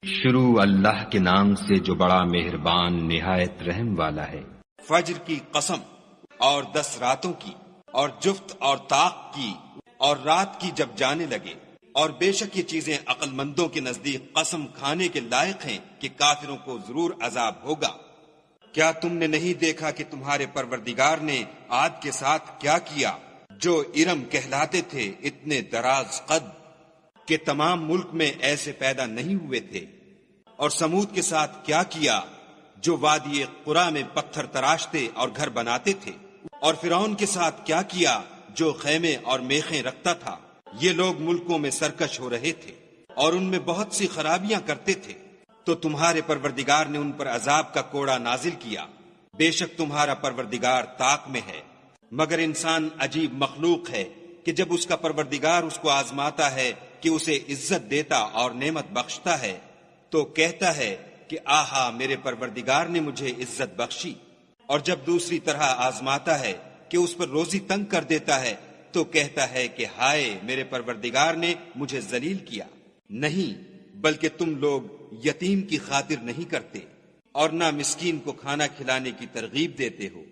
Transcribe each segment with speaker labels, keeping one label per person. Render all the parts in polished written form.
Speaker 1: شروع اللہ کے نام سے جو بڑا مہربان نہایت رحم والا ہے۔
Speaker 2: فجر کی قسم اور 10 راتوں کی اور جفت اور طاق کی اور رات کی جب جانے لگے، اور بے شک یہ چیزیں عقل مندوں کے نزدیک قسم کھانے کے لائق ہیں کہ کافروں کو ضرور عذاب ہوگا۔ کیا تم نے نہیں دیکھا کہ تمہارے پروردگار نے عاد کے ساتھ کیا کیا، جو ارم کہلاتے تھے اتنے دراز قد کہ تمام ملک میں ایسے پیدا نہیں ہوئے تھے، اور سمود کے ساتھ کیا کیا جو وادی قرا میں پتھر تراشتے اور گھر بناتے تھے، اور فرعون کے ساتھ کیا کیا جو خیمے اور میخیں رکھتا تھا۔ یہ لوگ ملکوں میں سرکش ہو رہے تھے اور ان میں بہت سی خرابیاں کرتے تھے، تو تمہارے پروردگار نے ان پر عذاب کا کوڑا نازل کیا۔ بے شک تمہارا پروردگار طاق میں ہے، مگر انسان عجیب مخلوق ہے کہ جب اس کا پروردگار اس کو آزماتا ہے کہ اسے عزت دیتا اور نعمت بخشتا ہے تو کہتا ہے کہ آہا میرے پروردگار نے مجھے عزت بخشی، اور جب دوسری طرح آزماتا ہے کہ اس پر روزی تنگ کر دیتا ہے تو کہتا ہے کہ ہائے میرے پروردگار نے مجھے ذلیل کیا۔ نہیں، بلکہ تم لوگ یتیم کی خاطر نہیں کرتے اور نہ مسکین کو کھانا کھلانے کی ترغیب دیتے ہو،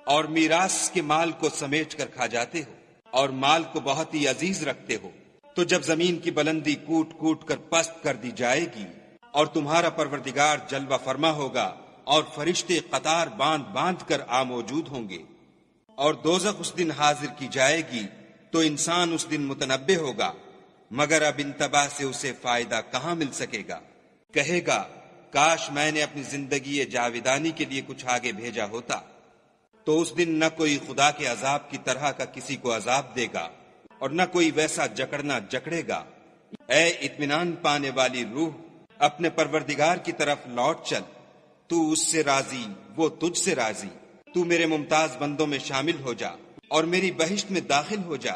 Speaker 2: اور میراث کے مال کو سمیٹ کر کھا جاتے ہو اور مال کو بہت ہی عزیز رکھتے ہو۔ تو جب زمین کی بلندی کوٹ کوٹ کر پست کر دی جائے گی اور تمہارا پروردگار جلوہ فرما ہوگا اور فرشتے قطار باندھ باندھ کر موجود ہوں گے، اور دوزخ اس دن حاضر کی جائے گی تو انسان اس دن متنبہ ہوگا، مگر اب انتباہ سے اسے فائدہ کہاں مل سکے گا۔ کہے گا کاش میں نے اپنی زندگی جاویدانی کے لیے کچھ آگے بھیجا ہوتا، تو اس دن نہ کوئی خدا کے عذاب کی طرح کا کسی کو عذاب دے گا اور نہ کوئی ویسا جکڑنا جکڑے گا۔ اے اطمینان پانے والی روح، اپنے پروردگار کی طرف لوٹ چل، تو اس سے راضی وہ تجھ سے راضی۔ تو میرے ممتاز بندوں میں شامل ہو جا اور میری بہشت میں داخل ہو جا۔